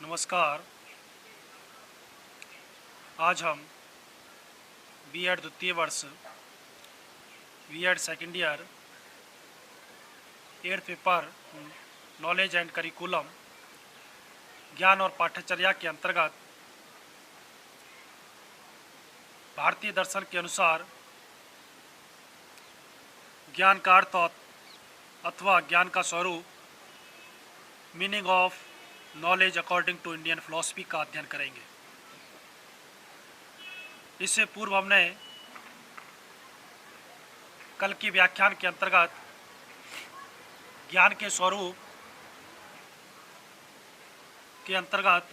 नमस्कार। आज हम बीएड द्वितीय वर्ष BEd second year 8th paper knowledge and curriculum ज्ञान और पाठ्यचर्या के अंतर्गत भारतीय दर्शन के अनुसार ज्ञान का अर्थ अथवा ज्ञान का स्वरूप meaning of knowledge according to Indian philosophy का अध्ययन करेंगे। इससे पूर्व हमने कल की व्याख्यान के अंतर्गत ज्ञान के स्वरूप के अंतर्गत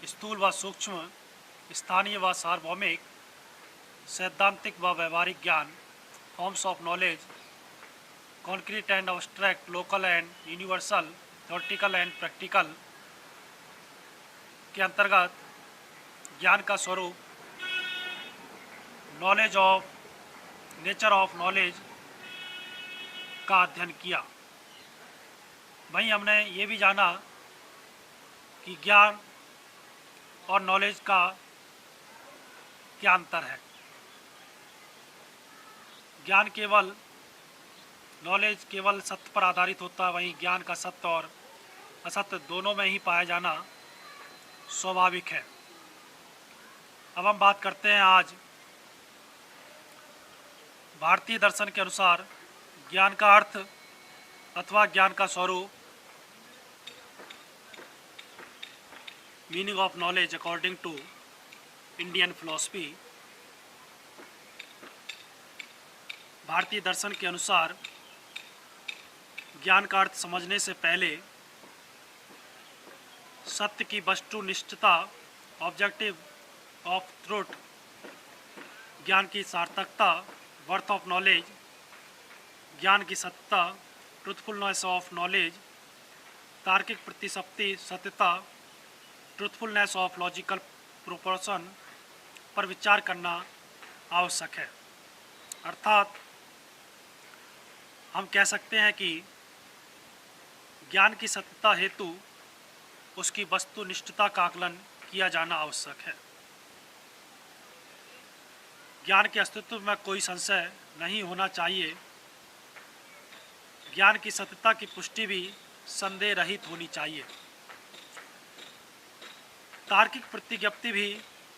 स्थूल व सूक्ष्म, स्थानीय व सार्वभौमिक, सैद्धांतिक व व्यवहारिक ज्ञान, forms of knowledge, concrete and abstract, local and universal, theoretical and practical के अंतर्गत ज्ञान का स्वरूप, knowledge of nature of knowledge का अध्ययन किया। वहीं हमने ये भी जाना कि ज्ञान और नॉलेज का क्या अंतर है। ज्ञान केवल नॉलेज केवल सत्य पर आधारित होता है, वहीं ज्ञान का सत्य और असत्य दोनों में ही पाया जाना स्वाभाविक है। अब हम बात करते हैं आज भारतीय दर्शन के अनुसार ज्ञान का अर्थ अथवा ज्ञान का स्वरूप, meaning of knowledge according to Indian philosophy. भारतीय दर्शन के अनुसार ज्ञान का अर्थ समझने से पहले सत्य की वस्तुनिष्ठता, ऑब्जेक्टिव ऑफ ट्रूथ, ज्ञान की सार्थकता, वर्थ ऑफ नॉलेज, ज्ञान की सत्यता, ट्रूथफुलनेस ऑफ नॉलेज, तार्किक प्रतिशक्ति, सत्यता, ट्रूथफुलनेस ऑफ लॉजिकल प्रोपोर्शन पर विचार करना आवश्यक है। अर्थात हम कह सकते हैं कि ज्ञान की सत्यता हेतु उसकी वस्तुनिष्ठता का आकलन किया जाना आवश्यक है। ज्ञान के अस्तित्व में कोई संशय नहीं होना चाहिए। ज्ञान की सत्यता की पुष्टि भी संदेह रहित होनी चाहिए। तार्किक प्रतिज्ञप्ति भी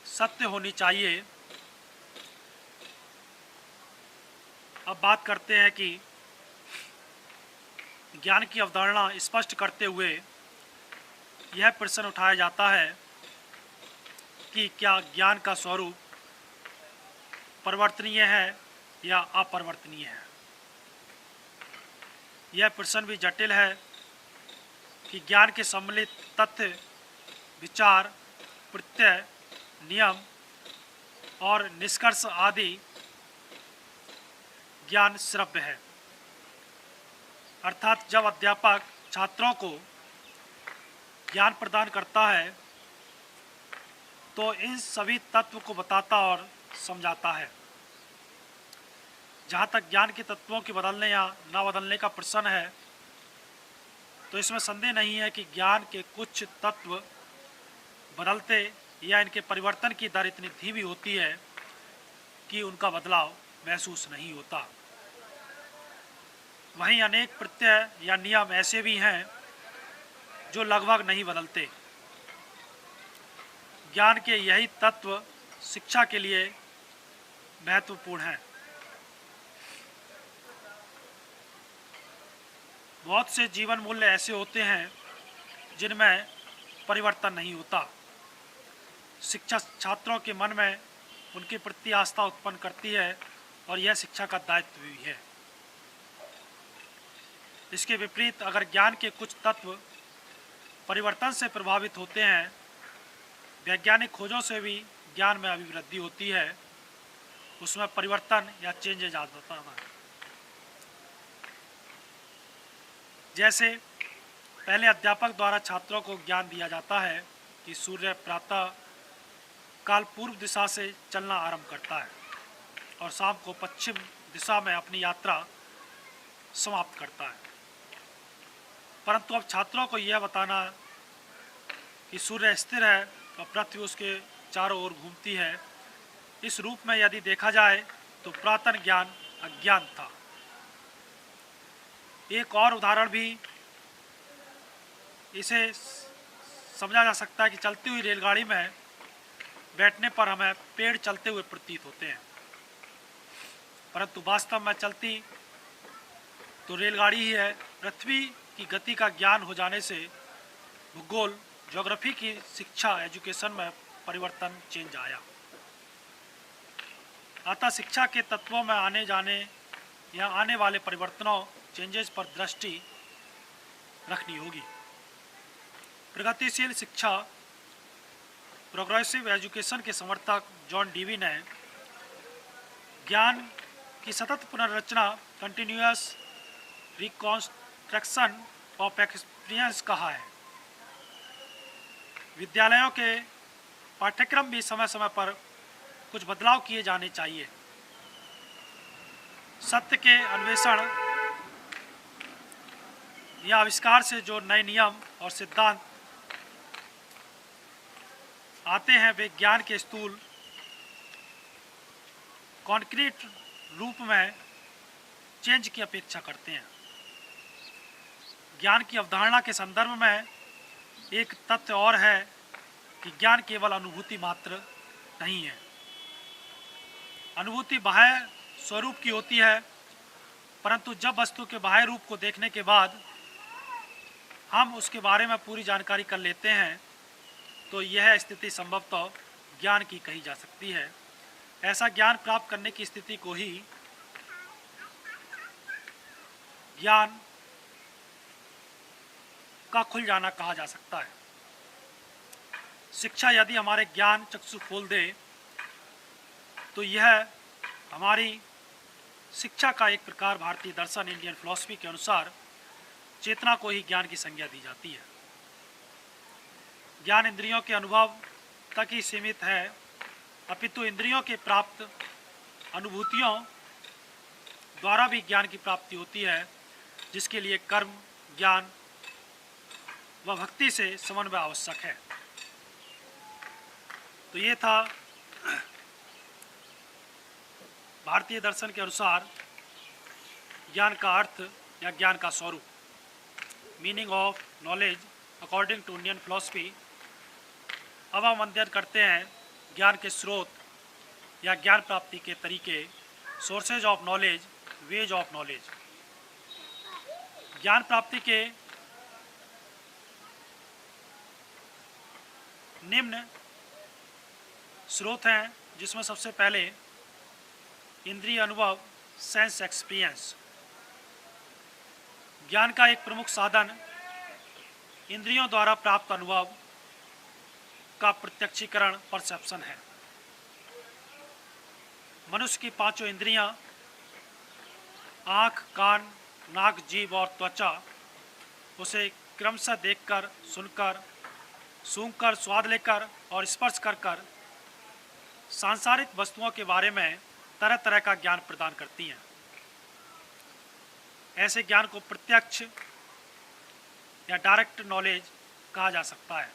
सत्य होनी चाहिए। अब बात करते हैं कि ज्ञान की अवधारणा स्पष्ट करते हुए यह प्रश्न उठाया जाता है कि क्या ज्ञान का स्वरूप परिवर्तनीय है या अपरिवर्तनीय है। यह प्रश्न भी जटिल है कि ज्ञान के सम्मिलित तथ्य, विचार, प्रत्यय, नियम और निष्कर्ष आदि ज्ञान श्रव्य है। अर्थात जब अध्यापक छात्रों को ज्ञान प्रदान करता है तो इन सभी तत्व को बताता और समझाता है। जहाँ तक ज्ञान के तत्वों के बदलने या ना बदलने का प्रश्न है तो इसमें संदेह नहीं है कि ज्ञान के कुछ तत्व बदलते या इनके परिवर्तन की दर इतनी धीमी होती है कि उनका बदलाव महसूस नहीं होता। वहीं अनेक प्रत्यय या नियम ऐसे भी हैं जो लगभग नहीं बदलते। ज्ञान के यही तत्व शिक्षा के लिए महत्वपूर्ण हैं। बहुत से जीवन मूल्य ऐसे होते हैं जिनमें परिवर्तन नहीं होता। शिक्षा छात्रों के मन में उनके प्रति आस्था उत्पन्न करती है और यह शिक्षा का दायित्व भी है। इसके विपरीत अगर ज्ञान के कुछ तत्व परिवर्तन से प्रभावित होते हैं, वैज्ञानिक खोजों से भी ज्ञान में अभिवृद्धि होती है, उसमें परिवर्तन या चेंजेज आ जाता है। जैसे पहले अध्यापक द्वारा छात्रों को ज्ञान दिया जाता है कि सूर्य प्रातः काल पूर्व दिशा से चलना आरंभ करता है और शाम को पश्चिम दिशा में अपनी यात्रा समाप्त करता है। परंतु अब छात्रों को यह बताना कि सूर्य स्थिर है और पृथ्वी उसके चारों ओर घूमती है। इस रूप में यदि देखा जाए तो पुरातन ज्ञान अज्ञान था। एक और उदाहरण भी इसे समझा जा सकता है कि चलती हुई रेलगाड़ी में बैठने पर हमें पेड़ चलते हुए प्रतीत होते हैं, परंतु वास्तव में चलती तो रेलगाड़ी ही है। पृथ्वी की गति का ज्ञान हो जाने से भूगोल ज्योग्राफी की शिक्षा एजुकेशन में परिवर्तन चेंज आया। अतः शिक्षा के तत्वों में आने जाने या आने वाले परिवर्तनों चेंजेस पर दृष्टि रखनी होगी। प्रगतिशील शिक्षा प्रोग्रेसिव एजुकेशन के समर्थक जॉन डीवी ने ज्ञान की सतत पुनर्रचना कंटिन्यूअस रिकॉन्स्ट्रक्शन ऑफ एक्सपीरियंस कहा है। विद्यालयों के पाठ्यक्रम भी समय समय पर कुछ बदलाव किए जाने चाहिए। सत्य के अन्वेषण या आविष्कार से जो नए नियम और सिद्धांत आते हैं वे ज्ञान के स्थूल कॉन्क्रीट रूप में चेंज की अपेक्षा करते हैं। ज्ञान की अवधारणा के संदर्भ में एक तथ्य और है कि ज्ञान केवल अनुभूति मात्र नहीं है। अनुभूति बाह्य स्वरूप की होती है, परंतु जब वस्तु के बाह्य रूप को देखने के बाद हम उसके बारे में पूरी जानकारी कर लेते हैं तो यह स्थिति संभवतः ज्ञान की कही जा सकती है। ऐसा ज्ञान प्राप्त करने की स्थिति को ही ज्ञान का खुल जाना कहा जा सकता है। शिक्षा यदि हमारे ज्ञान चक्षु खोल दे तो यह हमारी शिक्षा का एक प्रकार भारतीय दर्शन इंडियन फिलॉसफी के अनुसार चेतना को ही ज्ञान की संज्ञा दी जाती है। ज्ञान इंद्रियों के अनुभव तक ही सीमित है, अपितु इंद्रियों के प्राप्त अनुभूतियों द्वारा भी ज्ञान की प्राप्ति होती है, जिसके लिए कर्म ज्ञान व भक्ति से समन्वय आवश्यक है। तो ये था भारतीय दर्शन के अनुसार ज्ञान का अर्थ या ज्ञान का स्वरूप, meaning of knowledge according to Indian philosophy. अब हम अध्ययन करते हैं ज्ञान के स्रोत या ज्ञान प्राप्ति के तरीके, sources of knowledge, ways of knowledge. ज्ञान प्राप्ति के निम्न स्रोत हैं, जिसमें सबसे पहले इंद्रिय अनुभव, सेंस एक्सपीरियंस। ज्ञान का एक प्रमुख साधन इंद्रियों द्वारा प्राप्त अनुभव का प्रत्यक्षीकरण, परसेप्शन है। मनुष्य की पांचों इंद्रियां आँख, कान, नाक, जीभ और त्वचा उसे क्रमशः देखकर, सुनकर, सूंघकर, स्वाद लेकर और स्पर्श कर सांसारिक वस्तुओं के बारे में तरह तरह का ज्ञान प्रदान करती हैं। ऐसे ज्ञान को प्रत्यक्ष या डायरेक्ट नॉलेज कहा जा सकता है।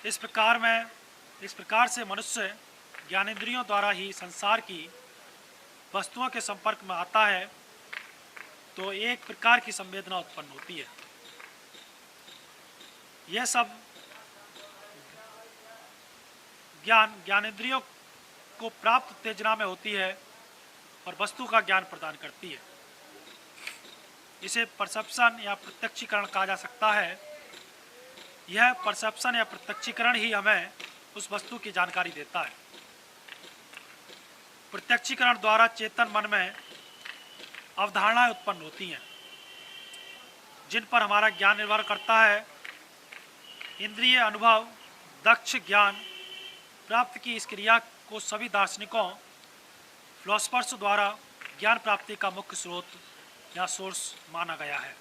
इस प्रकार से मनुष्य ज्ञानेंद्रियों द्वारा ही संसार की वस्तुओं के संपर्क में आता है तो एक प्रकार की संवेदना उत्पन्न होती है। यह सब ज्ञानेंद्रियों को प्राप्त उत्तेजना में होती है और वस्तु का ज्ञान प्रदान करती है। इसे परसेप्शन या प्रत्यक्षीकरण कहा जा सकता है। यह परसेप्शन या प्रत्यक्षीकरण ही हमें उस वस्तु की जानकारी देता है। प्रत्यक्षीकरण द्वारा चेतन मन में अवधारणाएं उत्पन्न होती हैं, जिन पर हमारा ज्ञान निर्भर करता है। इंद्रिय अनुभव, दक्ष ज्ञान प्राप्ति की इस क्रिया को सभी दार्शनिकों, फिलोसफर्स द्वारा ज्ञान प्राप्ति का मुख्य स्रोत या सोर्स माना गया है।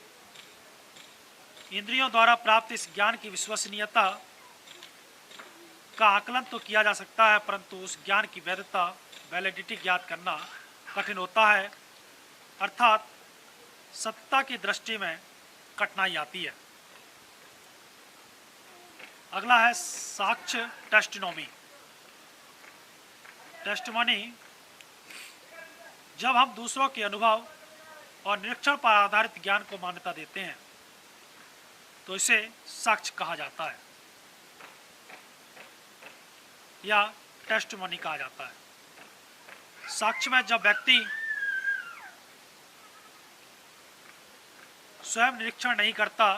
इंद्रियों द्वारा प्राप्त इस ज्ञान की विश्वसनीयता का आकलन तो किया जा सकता है, परंतु उस ज्ञान की वैधता, वैलिडिटी ज्ञात करना कठिन होता है, अर्थात सत्ता की दृष्टि में कठिनाई आती है। अगला है साक्ष्य टेस्टिमोनी। टेस्टिमोनी जब हम दूसरों के अनुभव और निरीक्षण पर आधारित ज्ञान को मान्यता देते हैं तो इसे साक्ष्य कहा जाता है या टेस्टिमोनी कहा जाता है। साक्ष्य में जब व्यक्ति स्वयं निरीक्षण नहीं करता,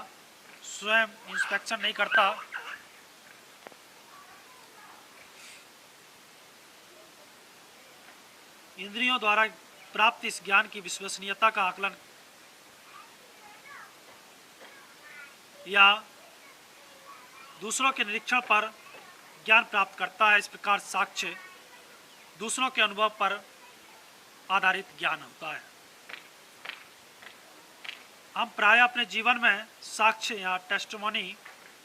स्वयं इंस्पेक्शन नहीं करता, इंद्रियों द्वारा प्राप्त इस ज्ञान की विश्वसनीयता का आकलन या दूसरों के निरीक्षण पर ज्ञान प्राप्त करता है। इस प्रकार साक्ष्य दूसरों के अनुभव पर आधारित ज्ञान होता है। हम प्रायः अपने जीवन में साक्ष्य या टेस्टिमोनी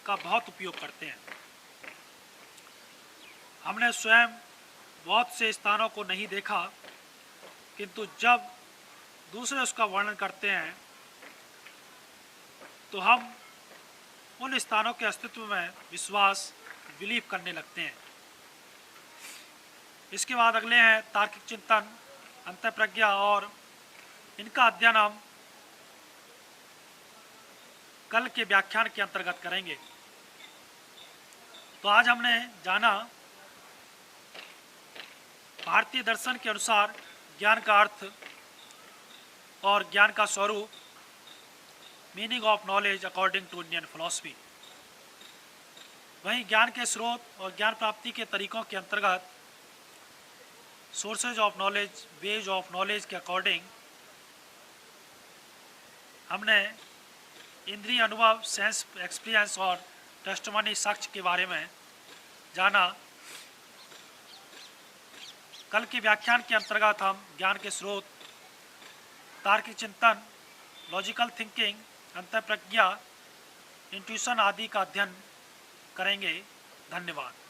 का बहुत उपयोग करते हैं। हमने स्वयं बहुत से स्थानों को नहीं देखा, किंतु जब दूसरे उसका वर्णन करते हैं तो हम उन स्थानों के अस्तित्व में विश्वास बिलीव करने लगते हैं। इसके बाद अगले हैं तार्किक चिंतन, अंतःप्रज्ञा, और इनका अध्ययन हम कल के व्याख्यान के अंतर्गत करेंगे। तो आज हमने जाना भारतीय दर्शन के अनुसार ज्ञान का अर्थ और ज्ञान का स्वरूप, meaning of knowledge according to Indian philosophy. वहीं ज्ञान के स्रोत और ज्ञान प्राप्ति के तरीकों के अंतर्गत sources of knowledge, ways of knowledge के अकॉर्डिंग हमने इंद्रिय अनुभव, सेंस एक्सपीरियंस और टेस्टिमोनी साक्ष्य के बारे में जाना। कल के व्याख्यान के अंतर्गत हम ज्ञान के स्रोत, तार्किक चिंतन, लॉजिकल थिंकिंग, अंतःप्रज्ञा, इंट्यूशन आदि का अध्ययन करेंगे। धन्यवाद।